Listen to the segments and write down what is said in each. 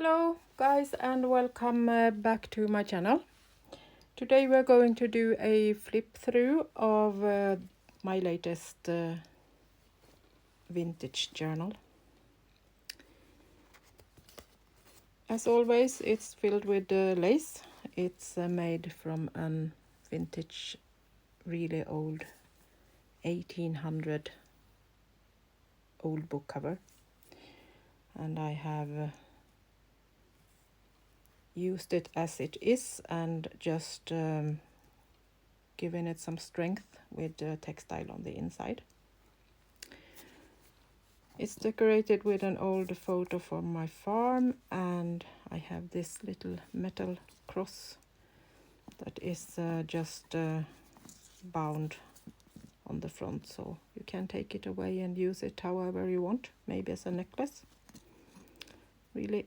Hello guys and welcome back to my channel. Today we're going to do a flip through of my latest vintage journal. As always, it's filled with lace. It's made from a vintage, really old 1800 old book cover, and I have used it as it is and just given it some strength with textile on the inside. It's decorated with an old photo from my farm, and I have this little metal cross that is just bound on the front, so you can take it away and use it however you want, maybe as a necklace. Really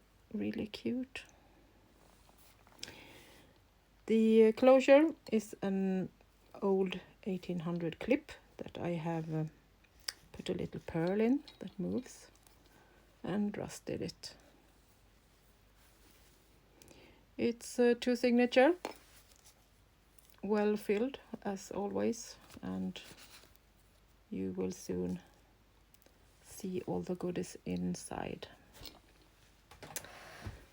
cute. The closure is an old 1800 clip that I have put a little pearl in that moves and rusted it. It's two signature, well filled as always, and you will soon see all the goodies inside.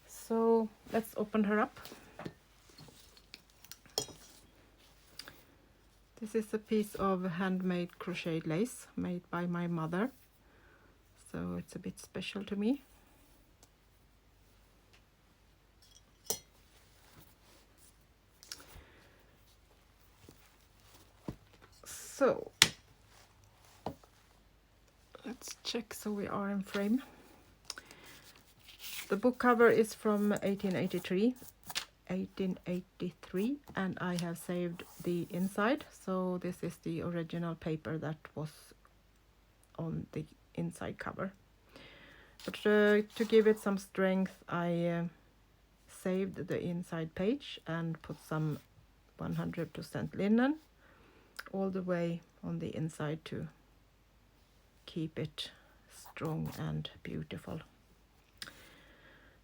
So let's open her up. This is a piece of handmade crocheted lace made by my mother, so it's a bit special to me. So let's check so we are in frame. The book cover is from 1883, and I have saved the inside, so this is the original paper that was on the inside cover. But to give it some strength, I saved the inside page and put some 100% linen all the way on the inside to keep it strong and beautiful.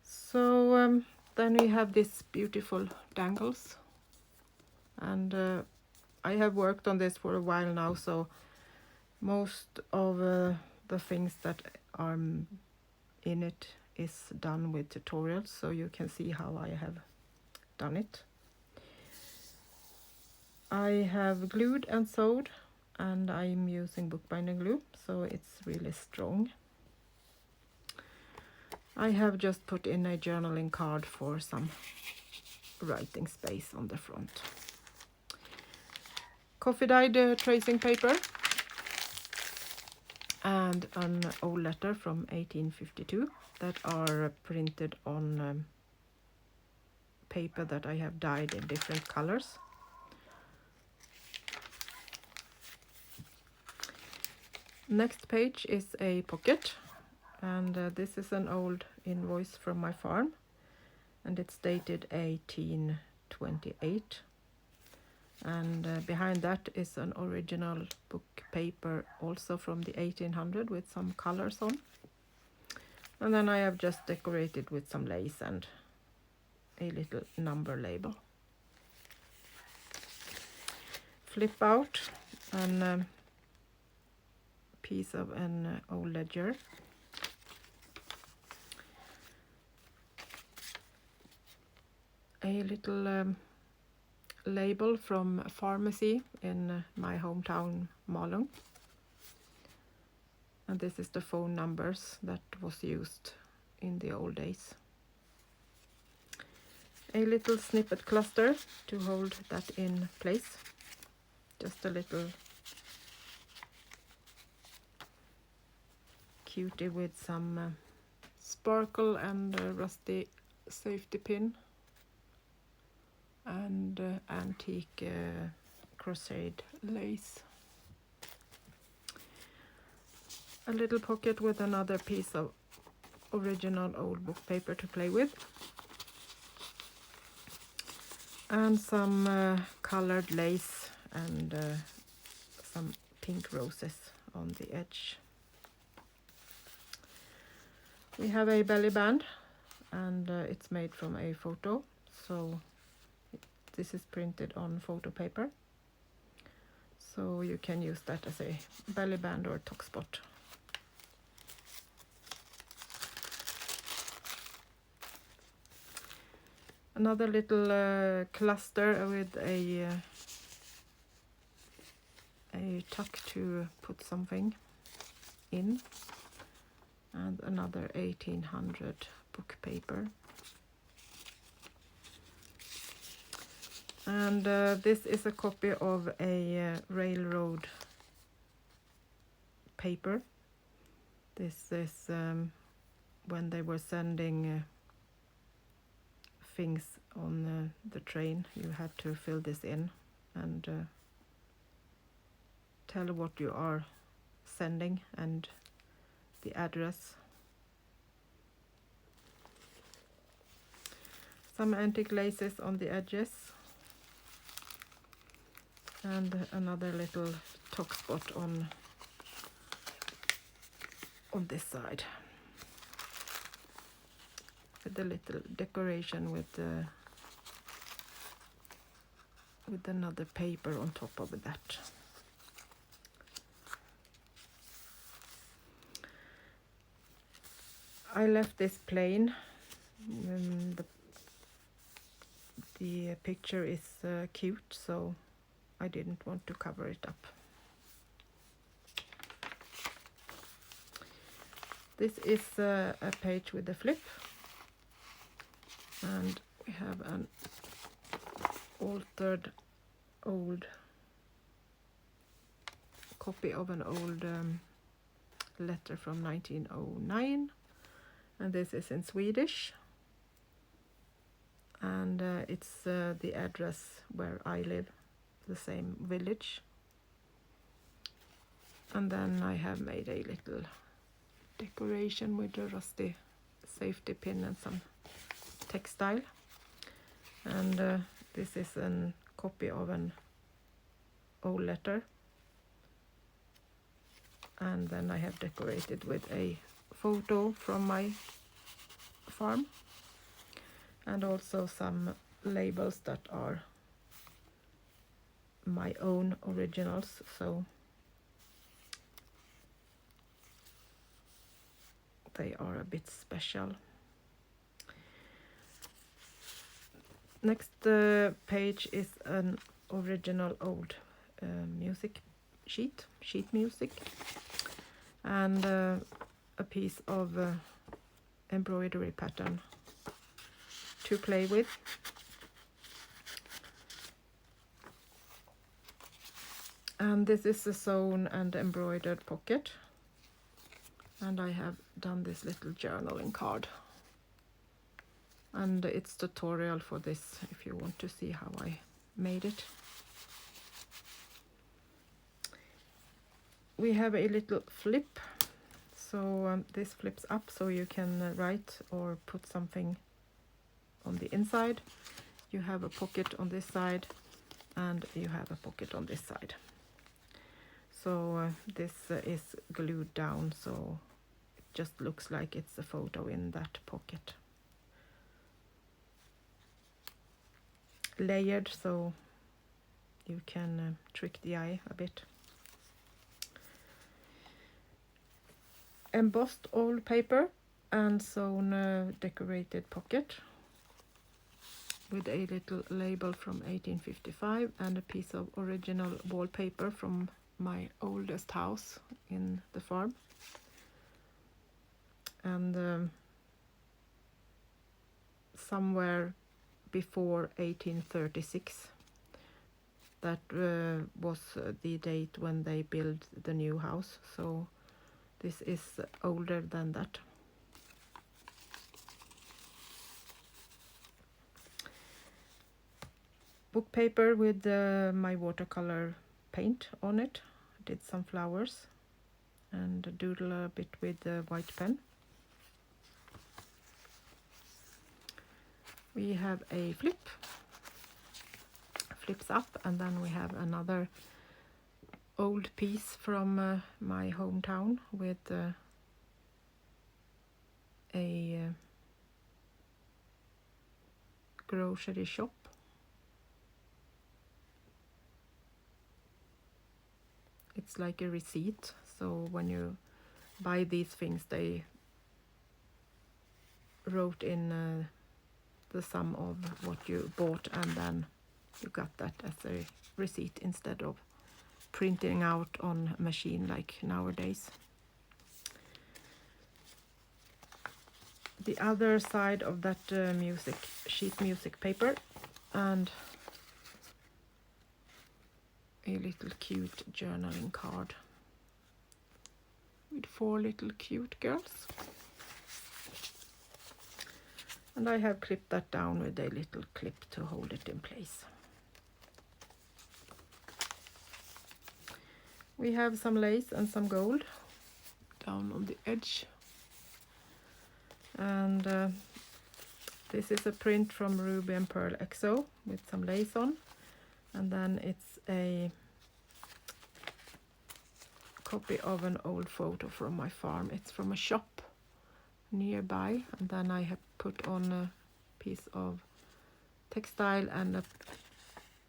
So then we have this beautiful dangles, and I have worked on this for a while now, so most of the things that are in it is done with tutorials, so you can see how I have done it. I have glued and sewed, and I'm using bookbinding glue, so it's really strong. I have just put in a journaling card for some writing space on the front. Coffee dyed tracing paper and an old letter from 1852 that are printed on paper that I have dyed in different colors. Next page is a pocket, and this is an old invoice from my farm, and it's dated 1828, and behind that is an original book paper also from the 1800 with some colors on, and then I have just decorated with some lace and a little number label. Flip out a piece of an old ledger. A little label from a pharmacy in my hometown Malung, and this is the phone numbers that was used in the old days. A little snippet cluster to hold that in place, just a little cutie with some sparkle and rusty safety pin, and antique crocheted lace. A little pocket with another piece of original old book paper to play with, and some colored lace and some pink roses on the edge. We have a belly band and it's made from a photo, so this is printed on photo paper, so you can use that as a belly band or top spot. Another little cluster with a tuck to put something in, and another 1800 book paper. And this is a copy of a railroad paper. This is when they were sending things on the train. You had to fill this in and tell what you are sending and the address. Some antique laces on the edges, and another little top spot on this side, with a little decoration with another paper on top of that. I left this plain. The picture is cute, so I didn't want to cover it up. This is a page with a flip, and we have an altered old copy of an old letter from 1909, and this is in Swedish, and it's the address where I live, the same village. And then I have made a little decoration with a rusty safety pin and some textile, and this is a copy of an old letter, and then I have decorated with a photo from my farm, and also some labels that are my own originals, so they are a bit special. Next page is an original old music sheet music, and a piece of embroidery pattern to play with. And this is a sewn and embroidered pocket, and I have done this little journaling card, and it's tutorial for this if you want to see how I made it. We have a little flip, so this flips up so you can write or put something on the inside. You have a pocket on this side, and you have a pocket on this side. So this is glued down, so it just looks like it's a photo in that pocket. Layered, so you can trick the eye a bit. Embossed old paper and sewn decorated pocket with a little label from 1855 and a piece of original wallpaper from my oldest house in the farm. And somewhere before 1836, that was the date when they built the new house, so this is older than that. Book paper with my watercolor paint on it. Did some flowers and doodle a bit with the white pen. We have a flips up, and then we have another old piece from my hometown with a grocery shop. It's like a receipt, so when you buy these things they wrote in the sum of what you bought, and then you got that as a receipt instead of printing out on a machine like nowadays. The other side of that sheet music paper, and a little cute journaling card with 4 little cute girls. And I have clipped that down with a little clip to hold it in place. We have some lace and some gold down on the edge. And this is a print from Ruby and Pearl XO with some lace on. And then it's a copy of an old photo from my farm. It's from a shop nearby, and then I have put on a piece of textile and a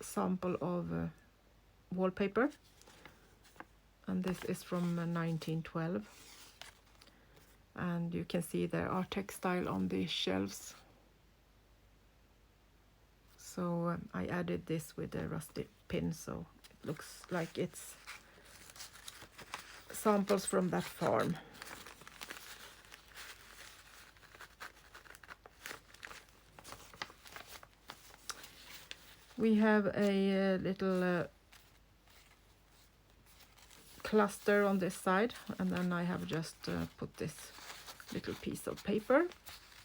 sample of wallpaper, and this is from 1912, and you can see there are textile on the shelves, so I added this with a rusty pin, so it looks like it's samples from that farm. We have a little cluster on this side, and then I have just put this little piece of paper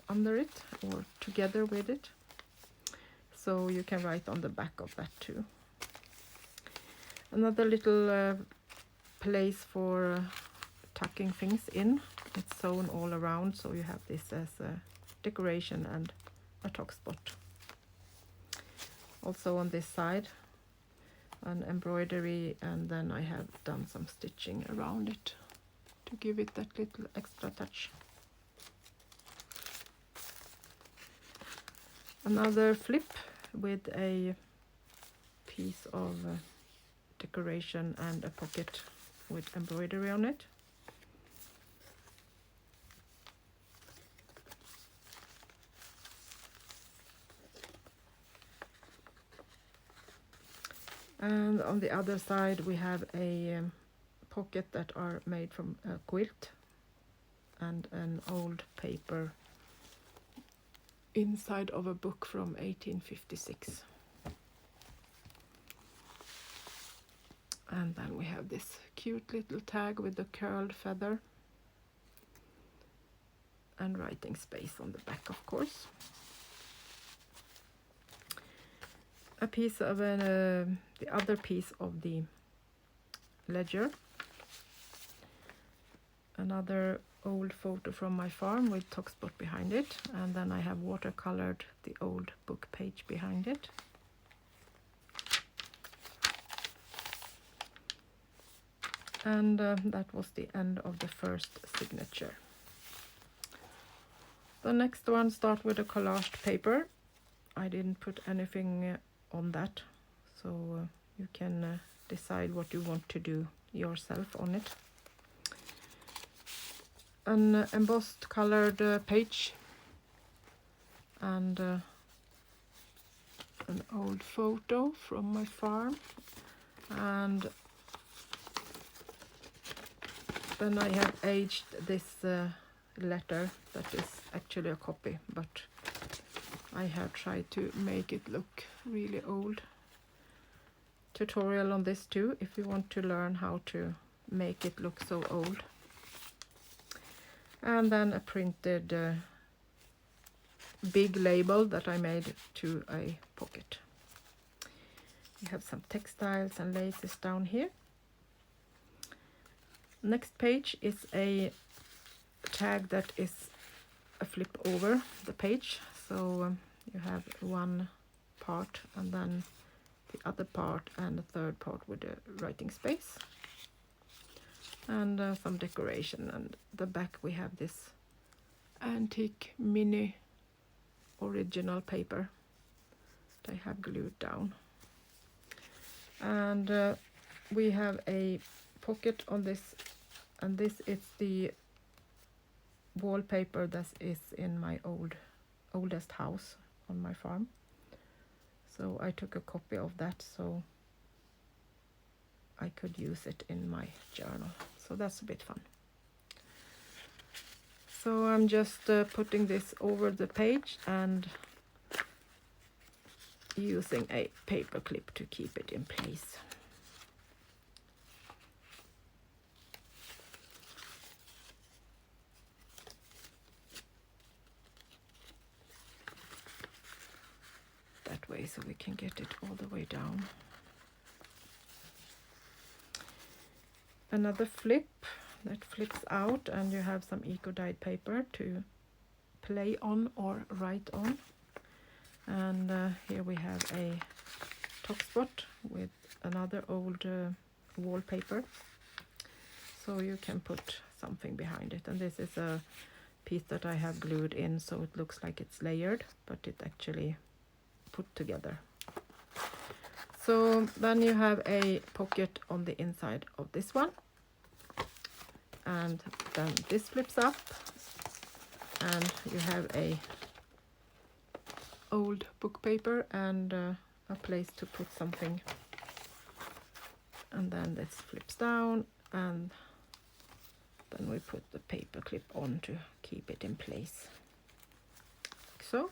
under it or together with it, so you can write on the back of that too. Another little place for tucking things in. It's sewn all around, so you have this as a decoration and a tuck spot. Also on this side an embroidery, and then I have done some stitching around it to give it that little extra touch. Another flip with a piece of decoration and a pocket with embroidery on it. And on the other side we have a pocket that are made from a quilt and an old paper inside of a book from 1856. And then we have this cute little tag with the curled feather and writing space on the back, of course. A piece of the other piece of the ledger. Another old photo from my farm with tuck spot behind it, and then I have watercolored the old book page behind it. And that was the end of the first signature. The next one starts with a collaged paper. I didn't put anything on that, so you can decide what you want to do yourself on it. An embossed colored page and an old photo from my farm, and then I have aged this letter that is actually a copy, but I have tried to make it look really old. Tutorial on this too if you want to learn how to make it look so old. And then a printed big label that I made to a pocket. We have some textiles and laces down here. Next page is a tag that is a flip over the page, so you have one part and then the other part and the third part with the writing space and some decoration. And the back we have this antique mini original paper that I have glued down. And we have a pocket on this, and this is the wallpaper that is in my oldest house on my farm. So I took a copy of that so I could use it in my journal. So that's a bit fun. So I'm just putting this over the page and using a paper clip to keep it in place. That way so we can get it all the way down. Another flip that flips out, and you have some eco-dyed paper to play on or write on. And here we have a top spot with another old wallpaper, so you can put something behind it. And this is a piece that I have glued in, so it looks like it's layered, but it actually put together. So then you have a pocket on the inside of this one, and then this flips up, and you have a old book paper and a place to put something. And then this flips down, and then we put the paper clip on to keep it in place. Like so.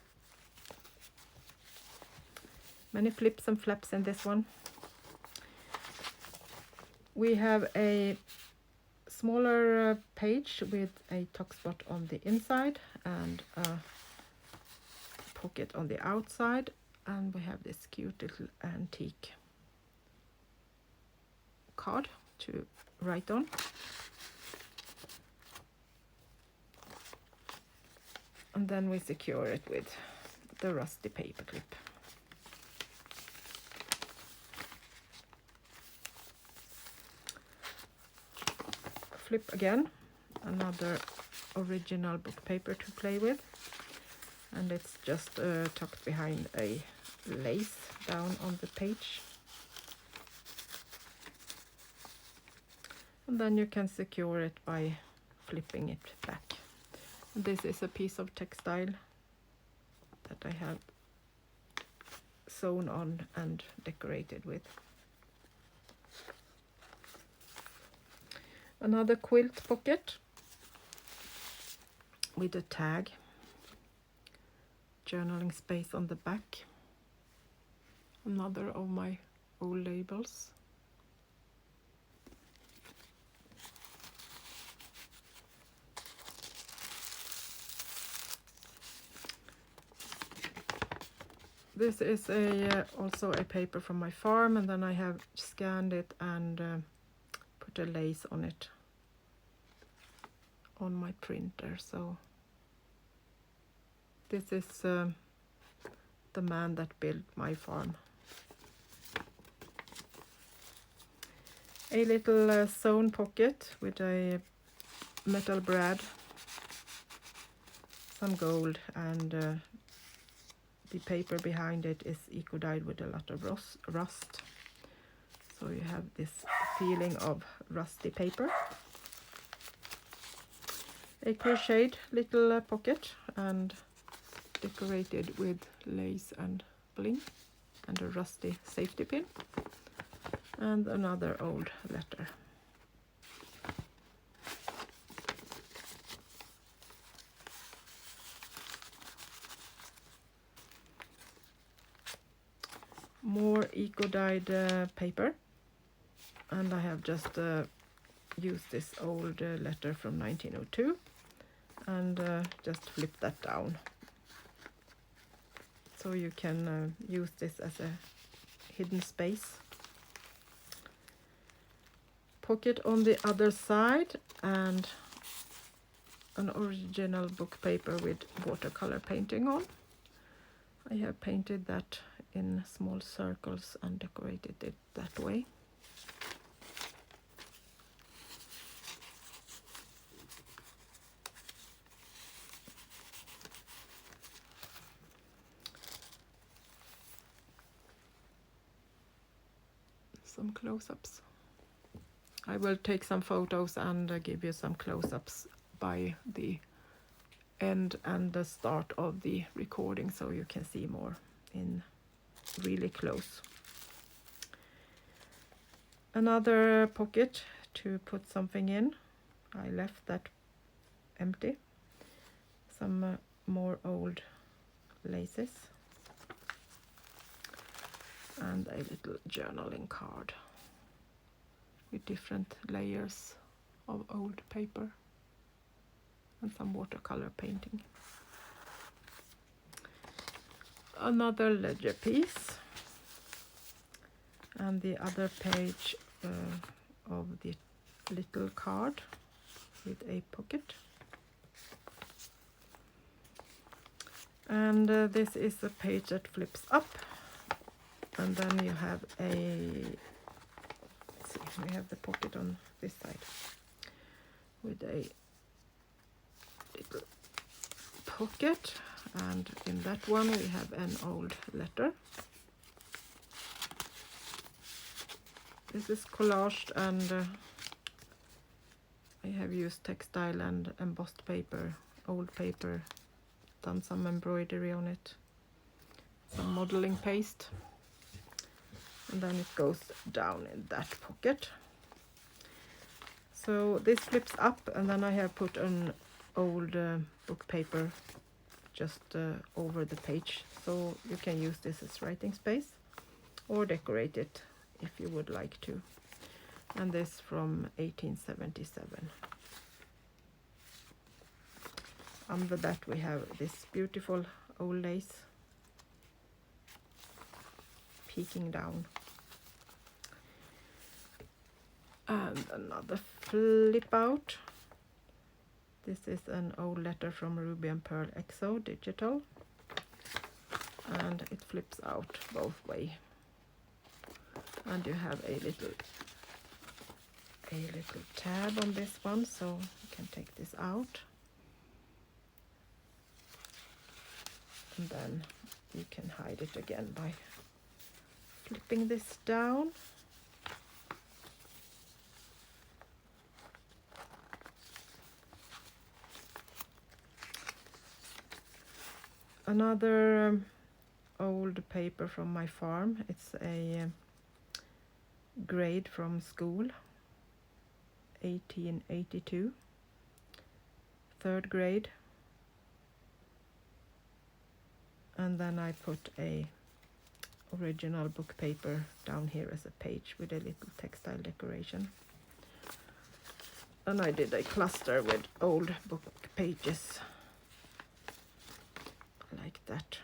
Many flips and flaps in this one. We have a smaller page with a tuck spot on the inside and a pocket on the outside, and we have this cute little antique card to write on. And then we secure it with the rusty paper clip. Flip again, another original book paper to play with, and it's just tucked behind a lace down on the page. And then you can secure it by flipping it back. This is a piece of textile that I have sewn on and decorated with. Another quilt pocket with a tag, journaling space on the back. Another of my old labels. This is also a paper from my farm, and then I have scanned it and put a lace on it on my printer. So this is the man that built my farm. A little sewn pocket with a metal brad, some gold, and the paper behind it is eco-dyed with a lot of rust. So you have this feeling of rusty paper. A crocheted little pocket and decorated with lace and bling, and a rusty safety pin, and another old letter. More eco-dyed paper, and I have just used this old letter from 1902 and just flip that down. So you can use this as a hidden space. Pocket on the other side, and an original book paper with watercolor painting on. I have painted that in small circles and decorated it that way. some close-ups. I will take some photos and give you some close-ups by the end and the start of the recording, so you can see more in really close. Another pocket to put something in. I left that empty. Some more old laces and a little journaling card with different layers of old paper and some watercolor painting. Another ledger piece and the other page of the little card with a pocket. And this is a page that flips up, and then you have a, let's see, we have the pocket on this side with a little pocket, and in that one we have an old letter. This is collaged, and I have used textile and embossed paper, old paper, done some embroidery on it, some modeling paste, and then it goes down in that pocket. So this flips up, and then I have put an old book paper just over the page, so you can use this as writing space or decorate it if you would like to. And this from 1877. Under that we have this beautiful old lace peeking down. And another flip out. This is an old letter from Ruby and Pearl Exo Digital, and it flips out both ways. And you have a little tab on this one, so you can take this out, and then you can hide it again by flipping this down. Another old paper from my farm. It's a grade from school, 1882, third grade. And then I put a original book paper down here as a page with a little textile decoration. And I did a cluster with old book pages like that.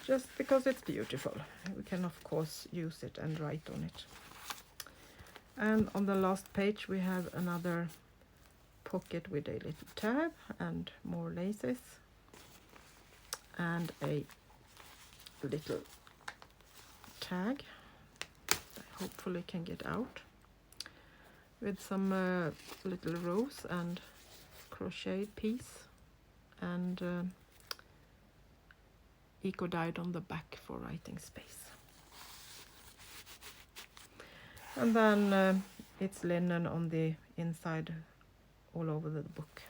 Just because it's beautiful. We can of course use it and write on it. And on the last page we have another pocket with a little tab and more laces and a little tag that hopefully can get out with some little rows and crochet piece and eco dyed on the back for writing space. And then it's linen on the inside all over the book,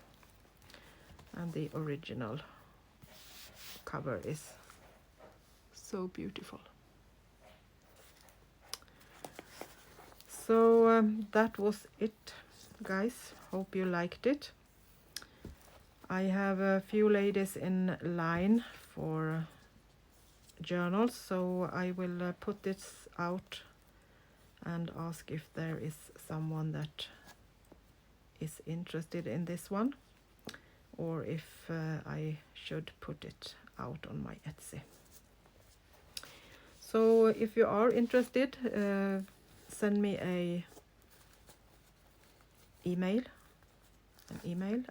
and the original cover is so beautiful. So that was it, guys. Hope you liked it. I have a few ladies in line for journals, so I will put this out and ask if there is someone that is interested in this one, or if I should put it out on my Etsy. So if you are interested, send me an email,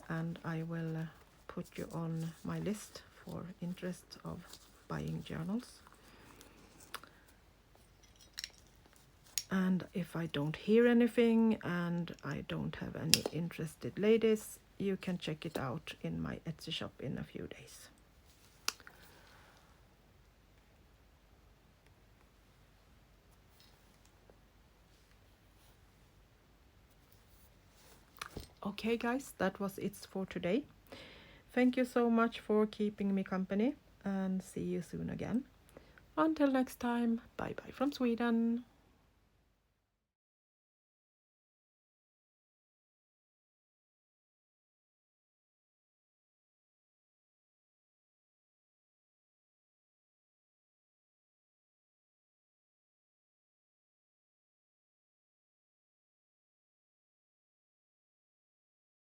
and I will put you on my list for interest of buying journals. And if I don't hear anything and I don't have any interested ladies, you can check it out in my Etsy shop in a few days. Okay guys, that was it for today. Thank you so much for keeping me company, and see you soon again. Until next time, bye bye from Sweden.